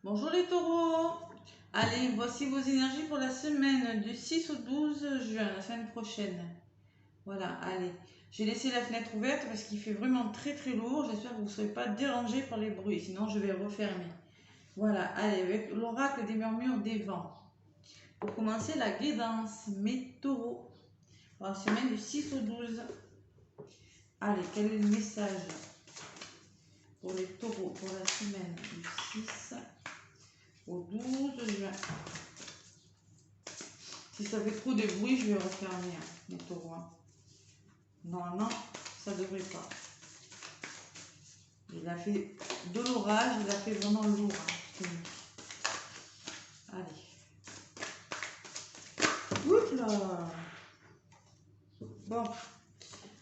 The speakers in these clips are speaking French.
Bonjour les taureaux. Allez, voici vos énergies pour la semaine du 6 au 12 juin, la semaine prochaine. Voilà, allez. J'ai laissé la fenêtre ouverte parce qu'il fait vraiment très lourd. J'espère que vous ne serez pas dérangés par les bruits, sinon je vais refermer. Voilà, allez, avec l'oracle des murmures des vents. Pour commencer, la guidance, mes taureaux, pour la semaine du 6 au 12. Allez, quel est le message pour les taureaux pour la semaine du 6 au 12 juin? Si ça fait trop de bruit, je vais refermer mes taureaux. Non, ça devrait pas. Il a fait de l'orage, il a fait vraiment lourd. Allez. Oups là.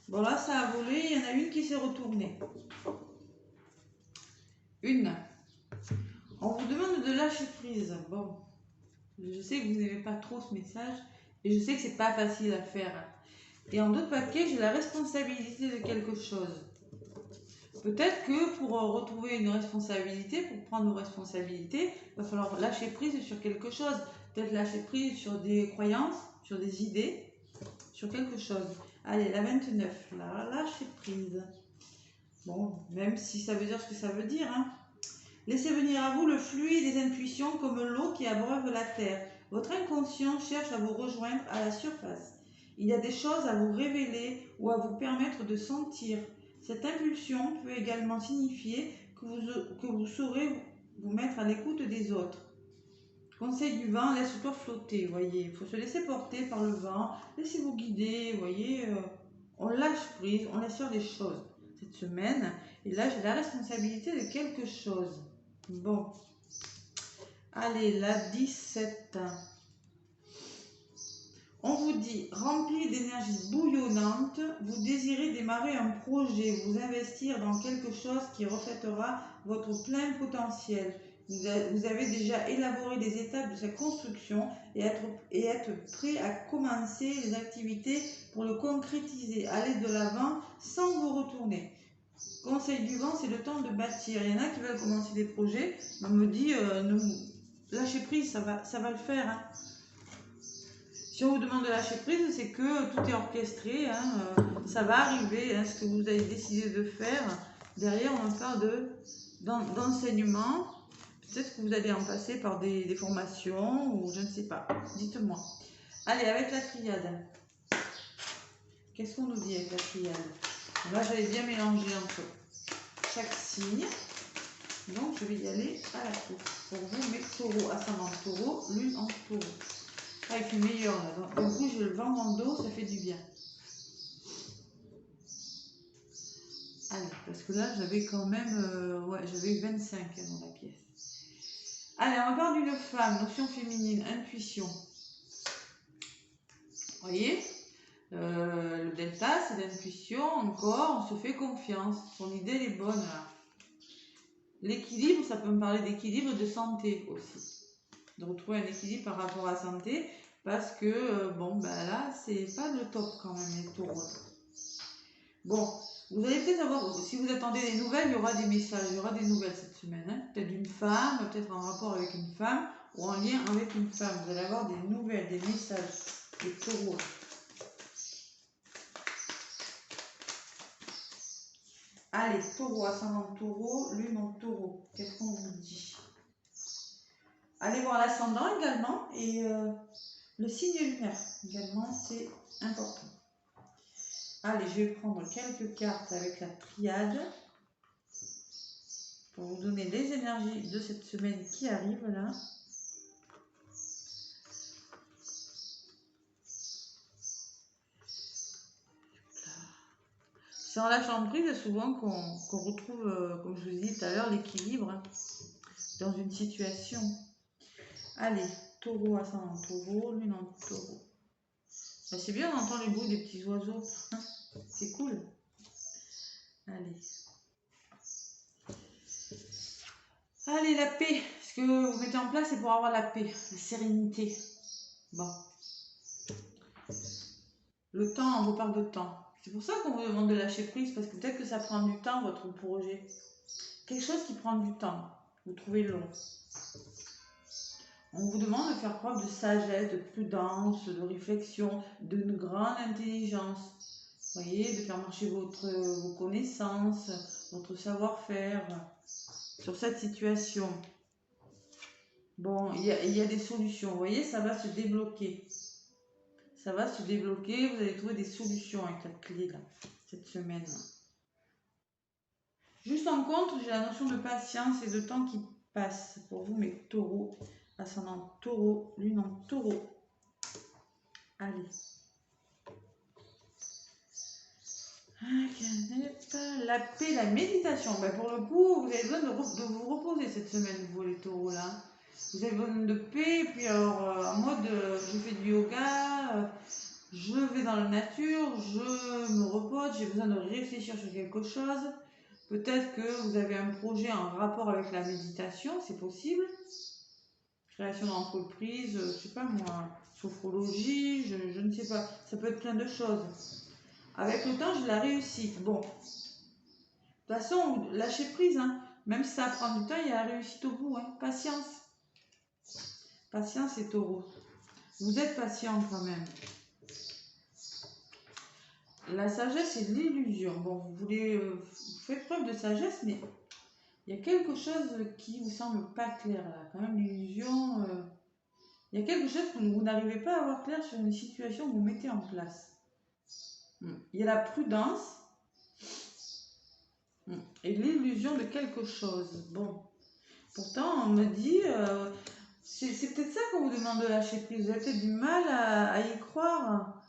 Bon là, ça a volé. Il y en a une qui s'est retournée. Une. On vous demande de lâcher prise. Bon, je sais que vous n'aimez pas trop ce message et je sais que c'est pas facile à faire. Et en d'autres paquets, j'ai la responsabilité de quelque chose. Peut-être que pour retrouver une responsabilité, pour prendre nos responsabilités, il va falloir lâcher prise sur quelque chose. Peut-être lâcher prise sur des croyances, sur des idées, sur quelque chose. Allez, la 29, là, lâcher prise. Bon, même si ça veut dire ce que ça veut dire. Laissez venir à vous le fluide des intuitions comme l'eau qui abreuve la terre. Votre inconscient cherche à vous rejoindre à la surface. Il y a des choses à vous révéler ou à vous permettre de sentir. Cette impulsion peut également signifier que vous saurez vous mettre à l'écoute des autres. Conseil du vent, laisse-toi flotter, voyez. Il faut se laisser porter par le vent, laissez-vous guider, voyez. On lâche prise, on laisse faire les choses cette semaine. Et là, j'ai la responsabilité de quelque chose. Bon. Allez, la 17. On vous dit, rempli d'énergie bouillonnante, vous désirez démarrer un projet, vous investir dans quelque chose qui reflètera votre plein potentiel. Vous avez déjà élaboré les étapes de sa construction et être prêt à commencer les activités pour le concrétiser. Allez de l'avant sans vous retourner. Conseil du vent, c'est le temps de bâtir. Il y en a qui veulent commencer des projets. On me dit, lâchez prise, ça va le faire. Si on vous demande de lâcher prise, c'est que tout est orchestré, ça va arriver, ce que vous avez décidé de faire. Derrière, on parle d'enseignement. Peut-être que vous allez en passer par des formations ou je ne sais pas. Dites-moi. Allez, avec la triade. Qu'est-ce qu'on nous dit avec la triade? Là, j'avais bien mélangé entre chaque signe. Donc, je vais y aller à la course. Pour vous, mes taureaux, ascendant taureau, lune en taureau. Ah, il fait meilleur là. Du coup, je le vends dans le dos, ça fait du bien. Allez, parce que là, j'avais quand même... j'avais 25 dans la pièce. Allez, on parle d'une femme, notion féminine, intuition. Vous voyez, le delta, c'est l'intuition, encore, on se fait confiance. Son idée, elle est bonne là. L'équilibre, ça peut me parler d'équilibre et de santé aussi. De retrouver un équilibre par rapport à la santé. Parce que, là, c'est pas le top quand même, les taureaux. Bon, vous allez peut-être avoir, si vous attendez des nouvelles, il y aura des messages, il y aura des nouvelles cette semaine. Peut-être d'une femme, peut-être en rapport avec une femme ou en lien avec une femme. Vous allez avoir des nouvelles, des messages, des taureaux. Allez, taureau, ascendant taureau, lune en taureau. Qu'est-ce qu'on vous dit? Allez voir l'ascendant également et le signe lunaire également, c'est important. Allez, je vais prendre quelques cartes avec la triade pour vous donner les énergies de cette semaine qui arrive là. C'est en lâchant prise souvent qu'on retrouve, comme je vous ai dit tout à l'heure, l'équilibre dans une situation. Allez, taureau, ascendant taureau, lune en taureau. Ben, c'est bien, on entend les bruits des petits oiseaux. C'est cool. Allez. Allez, la paix. Ce que vous mettez en place, c'est pour avoir la paix, la sérénité. Bon. Le temps, on vous parle de temps. C'est pour ça qu'on vous demande de lâcher prise, parce que peut-être que ça prend du temps, votre projet. Quelque chose qui prend du temps. vous trouvez long. On vous demande de faire preuve de sagesse, de prudence, de réflexion, d'une grande intelligence. Vous voyez, de faire marcher vos connaissances, votre savoir-faire sur cette situation. Bon, il y a des solutions. Vous voyez, ça va se débloquer. Ça va se débloquer. Vous allez trouver des solutions avec la clé là, cette semaine. Juste en contre, j'ai la notion de patience et de temps qui passe pour vous, mes taureaux. Ascendant taureau, lune en taureau. Allez. La paix, la méditation. Ben pour le coup, vous avez besoin de vous reposer cette semaine, vous les taureaux là. Vous avez besoin de paix, puis alors en mode je fais du yoga, je vais dans la nature, je me repose, j'ai besoin de réfléchir sur quelque chose. Peut-être que vous avez un projet en rapport avec la méditation, c'est possible. Création d'entreprise, je sais pas moi, sophrologie, je ne sais pas. Ça peut être plein de choses. Avec le temps, j'ai la réussite. Bon, de toute façon, lâchez prise, hein. Même si ça prend du temps, il y a la réussite au bout. Hein. Patience. Patience et taureau. Vous êtes patient quand même. La sagesse, c'est l'illusion. Bon, vous faites preuve de sagesse, mais il y a quelque chose qui vous semble pas clair là. Quand même, l'illusion, il y a quelque chose que vous n'arrivez pas à avoir clair sur une situation que vous mettez en place. Il y a la prudence et l'illusion de quelque chose. Bon, pourtant, on me dit, c'est peut-être ça qu'on vous demande de lâcher prise. Vous avez peut-être du mal à y croire.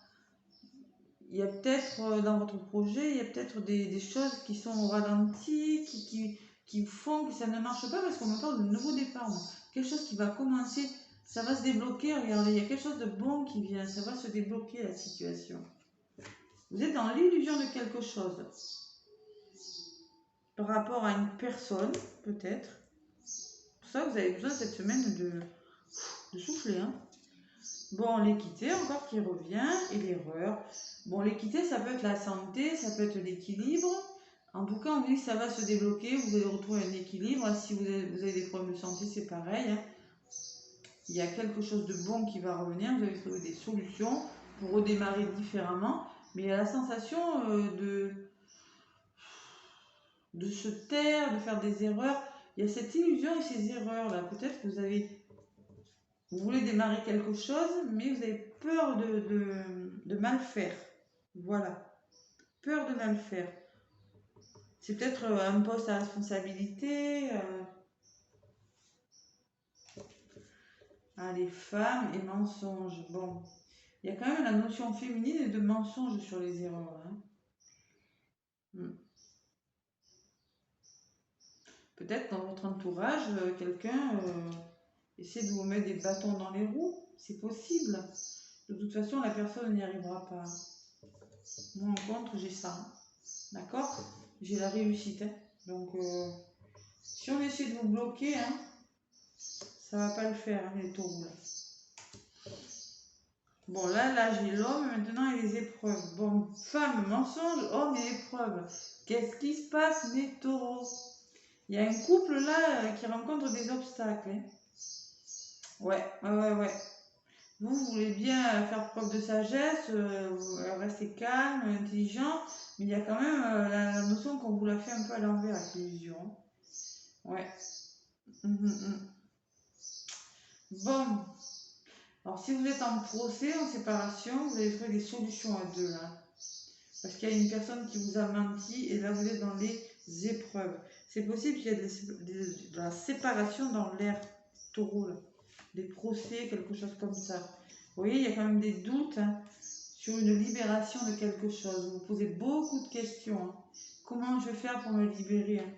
Il y a peut-être dans votre projet, il y a peut-être des choses qui sont au ralenti, qui font que ça ne marche pas parce qu'on me parle de nouveau départ. Donc, quelque chose qui va commencer, ça va se débloquer. Regardez, il y a quelque chose de bon qui vient, ça va se débloquer la situation. Vous êtes dans l'illusion de quelque chose par rapport à une personne, peut-être. Pour ça, vous avez besoin cette semaine de souffler. Hein. Bon, l'équité encore qui revient et l'erreur. Bon, l'équité, ça peut être la santé, ça peut être l'équilibre. En tout cas, on dit que ça va se débloquer, vous allez retrouver un équilibre. Si vous avez des problèmes de santé, c'est pareil. Hein. Il y a quelque chose de bon qui va revenir, vous allez trouver des solutions pour redémarrer différemment. Mais il y a la sensation de se taire, de faire des erreurs. Il y a cette illusion et ces erreurs-là. Peut-être que vous voulez démarrer quelque chose, mais vous avez peur de mal faire. Voilà. Peur de mal faire. C'est peut-être un poste à responsabilité. Les femmes et mensonges. Bon. Il y a quand même la notion féminine et de mensonge sur les erreurs. Hein. Peut-être dans votre entourage, quelqu'un essaie de vous mettre des bâtons dans les roues. C'est possible. De toute façon, la personne n'y arrivera pas. Moi, en contre, j'ai ça. D'accord? J'ai la réussite. Hein. Donc, si on essaie de vous bloquer, hein, ça va pas le faire, hein, les taureaux. Là. Bon, là j'ai l'homme, maintenant il y a les épreuves. Bon, femme, mensonge, homme et épreuve. Qu'est-ce qui se passe, mes taureaux? Il y a un couple là qui rencontre des obstacles. Hein. Ouais. Vous voulez bien faire preuve de sagesse, rester calme, intelligent, mais il y a quand même la notion qu'on vous l'a fait un peu à l'envers avec l'illusion. Ouais. Bon. Alors si vous êtes en procès, en séparation, vous allez trouver des solutions à deux là. Parce qu'il y a une personne qui vous a menti et là vous êtes dans les épreuves. C'est possible qu'il y ait de la séparation dans l'air taureau là. Des procès, quelque chose comme ça. Vous voyez, il y a quand même des doutes hein, sur une libération de quelque chose. Vous vous posez beaucoup de questions. Hein. Comment je vais faire pour me libérer hein.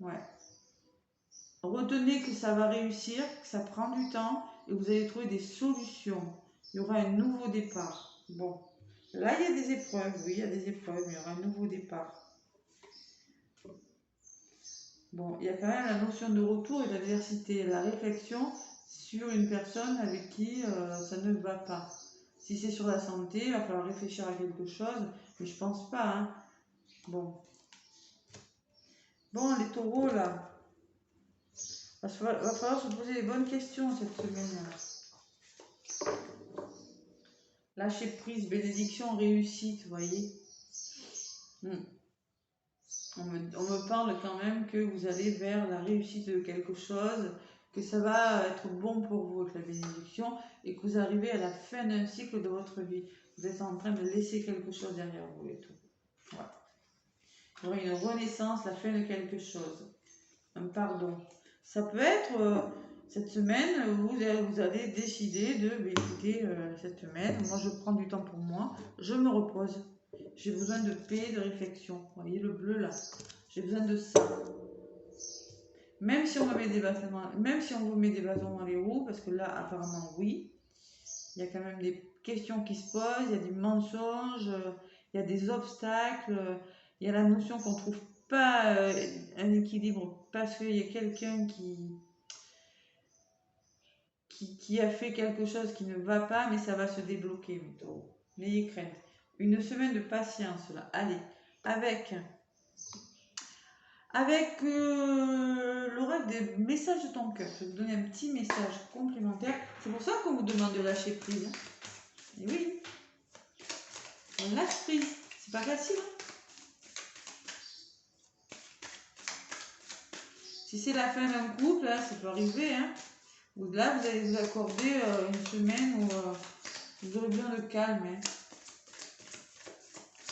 Ouais. Retenez que ça va réussir, que ça prend du temps et vous allez trouver des solutions. Il y aura un nouveau départ. Bon, là il y a des épreuves, oui, il y a des épreuves, mais il y aura un nouveau départ. Bon, il y a quand même la notion de retour et d'adversité, la réflexion sur une personne avec qui ça ne va pas. Si c'est sur la santé, il va falloir réfléchir à quelque chose, mais je pense pas. Hein. Bon. Bon, les taureaux, là, va falloir se poser les bonnes questions cette semaine. Lâcher prise, bénédiction, réussite, vous voyez. On me parle quand même que vous allez vers la réussite de quelque chose, que ça va être bon pour vous avec la bénédiction et que vous arrivez à la fin d'un cycle de votre vie. Vous êtes en train de laisser quelque chose derrière vous et tout. Voilà. Vous aurez une renaissance, la fin de quelque chose. Un pardon. Ça peut être cette semaine, vous allez décider de, écoutez, cette semaine, moi je prends du temps pour moi, je me repose. J'ai besoin de paix, de réflexion. Vous voyez le bleu là. J'ai besoin de ça. Même si on me met des bâtons dans les roues, parce que là, apparemment, oui. Il y a quand même des questions qui se posent, il y a des mensonges, il y a des obstacles, il y a la notion qu'on ne trouve pas un équilibre parce qu'il y a quelqu'un qui a fait quelque chose qui ne va pas, mais ça va se débloquer. N'ayez crainte. Une semaine de patience, là. Allez, avec l'oracle des messages de ton cœur. Je vais vous donner un petit message complémentaire. C'est pour ça qu'on vous demande de lâcher prise. Et oui, on lâche prise. C'est pas facile. Si c'est la fin d'un couple, là, ça peut arriver. Ou là, vous allez vous accorder une semaine où vous aurez besoin de calme.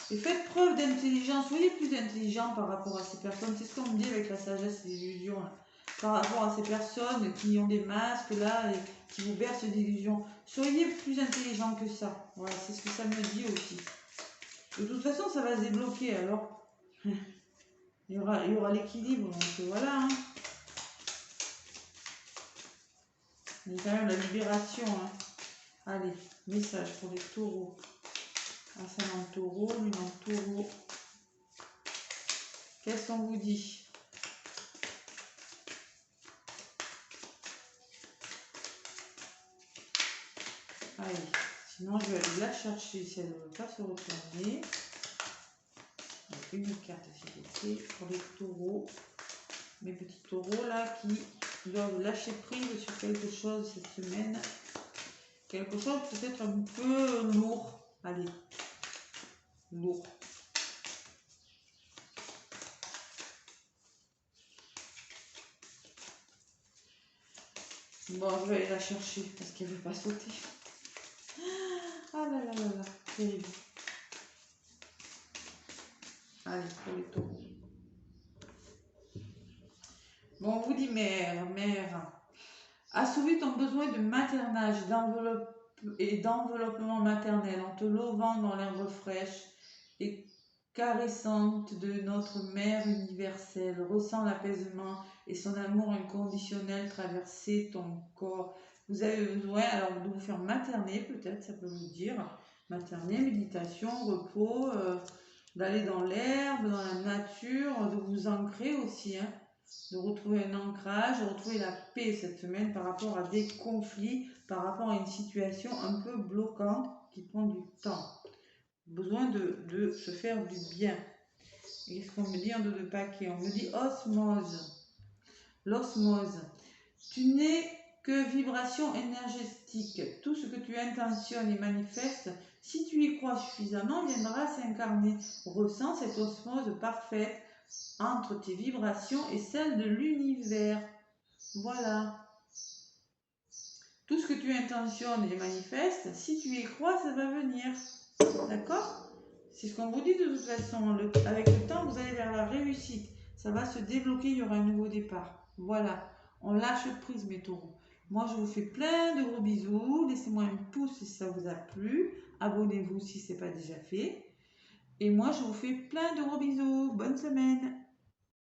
Et faites preuve d'intelligence. Soyez plus intelligent par rapport à ces personnes. C'est ce qu'on me dit avec la sagesse et l'illusion. Par rapport à ces personnes qui ont des masques là et qui vous bercent d'illusions. Soyez plus intelligent que ça. Voilà, c'est ce que ça me dit aussi. De toute façon, ça va se débloquer alors. Il y aura l'équilibre. Donc voilà. Il y a quand même la libération. Allez, message pour les taureaux. Ascendant taureau, lune en taureau. Qu'est-ce qu'on vous dit? Allez, sinon je vais aller la chercher si elle ne veut pas se retourner. Avec une carte s'il vous plaît pour les taureaux. Mes petits taureaux là qui doivent lâcher prise sur quelque chose cette semaine. Quelque chose peut-être un peu lourd. Allez, lourd. Bon, je vais aller la chercher parce qu'elle ne veut pas sauter. Ah là là là là, terrible. Allez, pour les taureaux. Bon, on vous dit mère, assouvis ton besoin de maternage, d'enveloppement maternel en te levant dans l'herbe fraîche et caressante de notre mère universelle. Ressens l'apaisement et son amour inconditionnel traverser ton corps. Vous avez besoin alors de vous faire materner, peut-être, ça peut vous dire. Materner, méditation, repos, d'aller dans l'herbe, dans la nature, de vous ancrer aussi, de retrouver un ancrage, de retrouver la paix cette semaine par rapport à des conflits, par rapport à une situation un peu bloquante qui prend du temps. Besoin de se faire du bien. Et qu'est-ce qu'on me dit en deux paquets? On me dit osmose. L'osmose. Tu n'es que vibration énergétique. Tout ce que tu intentionnes et manifestes, si tu y crois suffisamment, viendra s'incarner. Ressens cette osmose parfaite entre tes vibrations et celles de l'univers. Voilà. Tout ce que tu intentionnes et manifestes, si tu y crois, ça va venir. D'accord? C'est ce qu'on vous dit de toute façon. Avec le temps, vous allez vers la réussite. Ça va se débloquer, il y aura un nouveau départ. Voilà. On lâche prise, mes taureaux. Moi, je vous fais plein de gros bisous. Laissez-moi un pouce si ça vous a plu. Abonnez-vous si ce n'est pas déjà fait. Et moi, je vous fais plein de gros bisous. Bonne semaine.